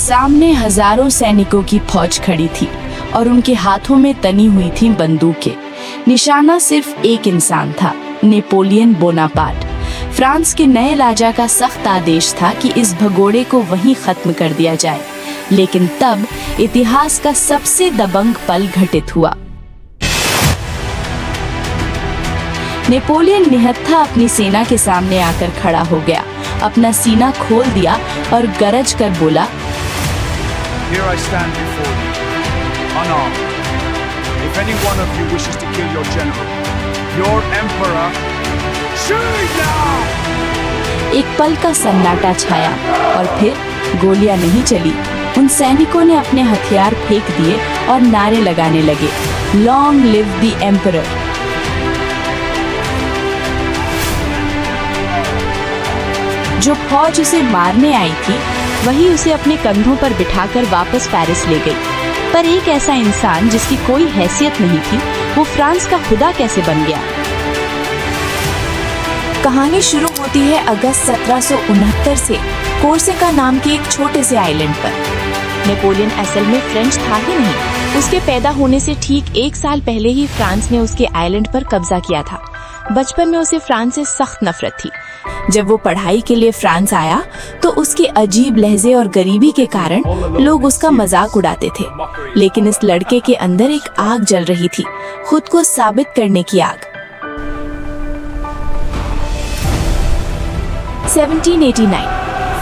सामने हजारों सैनिकों की फौज खड़ी थी और उनके हाथों में तनी हुई थी बंदूकें। निशाना सिर्फ एक इंसान था, नेपोलियन बोनापार्ट। फ्रांस के नए राजा का सख्त आदेश था कि इस भगोड़े को वहीं खत्म कर दिया जाए। लेकिन तब इतिहास का सबसे दबंग पल घटित हुआ। नेपोलियन निहत्था अपनी सेना के सामने आकर खड़ा हो गया, अपना सीना खोल दिया और गरज कर बोला, Here I stand before you, unarmed. If any one of you wishes to kill your general, your emperor, shoot now! एक पल का सन्नाटा छाया और फिर गोलियां नहीं चली। उन सैनिकों ने अपने हथियार फेंक दिए और नारे लगाने लगे, लॉन्ग लिव द एम्परर। जो फौज उसे मारने आई थी वही उसे अपने कंधों पर बिठाकर वापस पेरिस ले गई। पर एक ऐसा इंसान जिसकी कोई हैसियत नहीं थी, वो फ्रांस का खुदा कैसे बन गया? कहानी शुरू होती है अगस्त 1769 से कोर्सिका नाम के एक छोटे से आइलैंड पर। नेपोलियन असल में फ्रेंच था ही नहीं। उसके पैदा होने से ठीक 1 साल पहले ही फ्रांस ने उसके आइलैंड पर कब्जा किया था। बचपन में उसे फ्रांस से सख्त नफरत थी। जब वो पढ़ाई के लिए फ्रांस आया तो उसके अजीब लहजे और गरीबी के कारण लोग उसका मजाक उड़ाते थे। लेकिन इस लड़के के अंदर एक आग जल रही थी, खुद को साबित करने की आग। 1789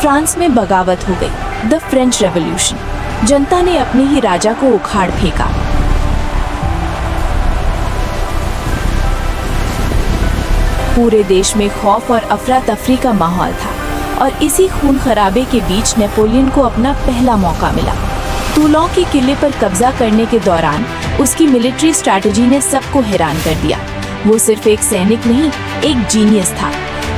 फ्रांस में बगावत हो गई, द फ्रेंच रेवोल्यूशन। जनता ने अपने ही राजा को उखाड़ फेंका। पूरे देश में खौफ और अफरा तफरी का माहौल था और इसी खून खराबे के बीच नेपोलियन को अपना पहला मौका मिला। टूलों के किले पर कब्जा करने के दौरान उसकी मिलिट्री स्ट्रैटेजी ने सबको हैरान कर दिया। वो सिर्फ एक सैनिक नहीं, एक जीनियस था।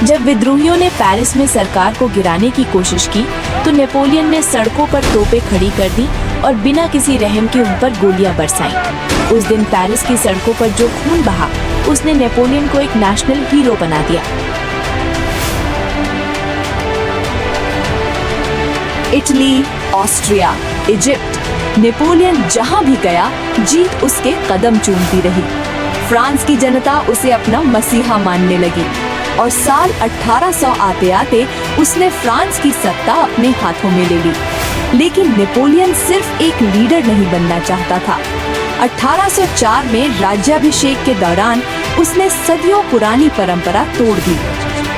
जब विद्रोहियों ने पेरिस में सरकार को गिराने की कोशिश की तो नेपोलियन ने सड़कों पर तोपें खड़ी कर दी और बिना किसी रहम के उन पर गोलियां बरसाईं। उस दिन पेरिस की सड़कों पर जो खून बहा, उसने नेपोलियन को एक नेशनल हीरो बना दिया। इटली, ऑस्ट्रिया, इजिप्ट, नेपोलियन जहां भी गया जीत उसके कदम चूमती रही। फ्रांस की जनता उसे अपना मसीहा मानने लगी और साल 1800 आते आते उसने फ्रांस की सत्ता अपने हाथों में ले ली। लेकिन नेपोलियन सिर्फ एक लीडर नहीं बनना चाहता था। 1804 में राज्याभिषेक के दौरान उसने सदियों पुरानी परंपरा तोड़ दी।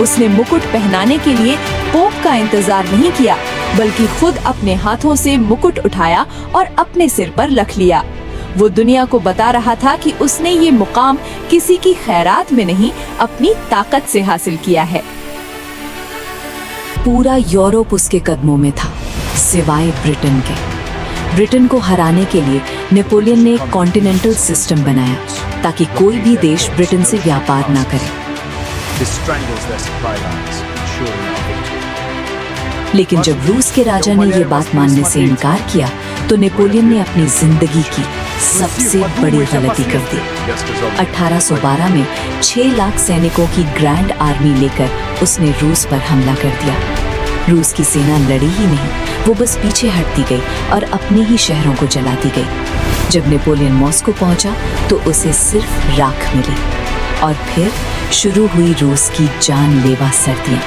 उसने मुकुट पहनाने के लिए पोप का इंतजार नहीं किया, बल्कि खुद अपने हाथों से मुकुट उठाया और अपने सिर पर रख लिया। वो दुनिया को बता रहा था कि उसने ये मुकाम किसी की खैरात में नहीं, अपनी ताकत से हासिल किया है। पूरा यूरोप उसके कदमों में था, सिवाय ब्रिटेन के। ब्रिटेन को हराने के लिए नेपोलियन ने एक कॉन्टिनेंटल सिस्टम बनाया ताकि कोई भी देश ब्रिटेन से व्यापार ना करे। लेकिन जब रूस के राजा ने ये बात मानने से इनकार किया तो नेपोलियन ने अपनी जिंदगी की सबसे बड़ी गलती कर दी। 1812 में 6 लाख सैनिकों की ग्रैंड आर्मी लेकर उसने रूस पर हमला कर दिया। रूस की सेना लड़ी ही नहीं, वो बस पीछे हटती गई और अपने ही शहरों को जलाती गई। जब नेपोलियन मॉस्को पहुंचा तो उसे सिर्फ राख मिली और फिर शुरू हुई रूस की जानलेवा सर्दियां।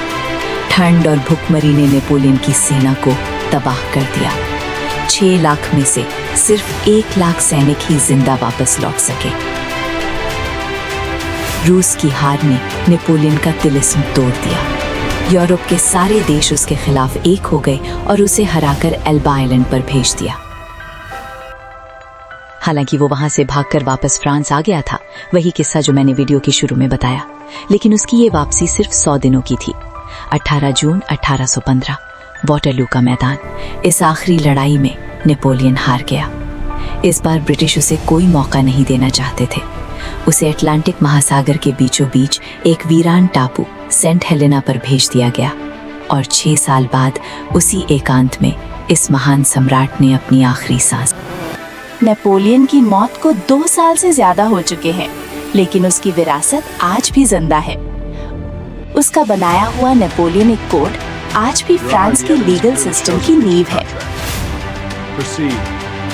ठंड और भुखमरी ने नेपोलियन की सेना को तबाह कर दिया। 6 लाख में से सिर्फ 1 लाख सैनिक ही जिंदा वापस लौट सके। रूस की हार ने नेपोलियन का तिलिस्म तोड़ दिया। यूरोप के सारे देश उसके खिलाफ एक हो गए और उसे हराकर एल्बा आइलैंड पर भेज दिया। हालांकि वो वहां से भागकर वापस फ्रांस आ गया था, वही किस्सा जो मैंने वीडियो के शुरू में बताया। लेकिन उसकी ये वापसी सिर्फ 100 दिनों की थी। 18 जून 1815 वॉटरलू का मैदान। इस आखिरी लड़ाई में नेपोलियन हार गया। इस बार ब्रिटिश उसे कोई मौका नहीं देना चाहते थे। उसे अटलांटिक महासागर के बीचों बीच एक वीरान टापू सेंट हेलेना पर भेज दिया गया और 6 साल बाद उसी एकांत में इस महान सम्राट ने अपनी आखिरी सांस। नेपोलियन की मौत को 2 साल से ज्यादा हो चुके हैं, लेकिन उसकी विरासत आज भी जिंदा है। उसका बनाया हुआ नेपोलियनिक कोड आज भी फ्रांस के लीगल सिस्टम की नींव है। Proceed.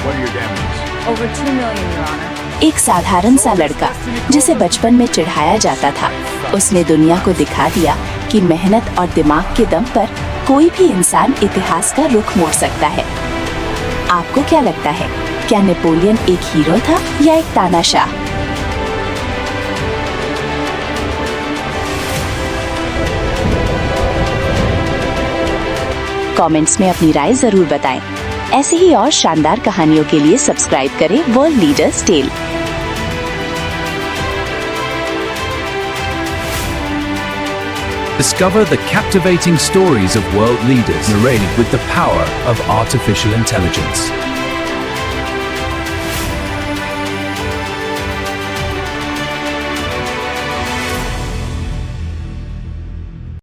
What are your damages? Over 2 million, Your Honor. एक साधारण सा लड़का जिसे बचपन में चिढ़ाया जाता था, उसने दुनिया को दिखा दिया कि मेहनत और दिमाग के दम पर कोई भी इंसान इतिहास का रुख मोड़ सकता है। आपको क्या लगता है, क्या नेपोलियन एक हीरो था या एक तानाशाह? कमेंट्स में अपनी राय जरूर बताएं। ऐसे ही और शानदार कहानियों के लिए सब्सक्राइब करें world leaders tale. Discover the captivating stories of world leaders narrated with the power of artificial intelligence.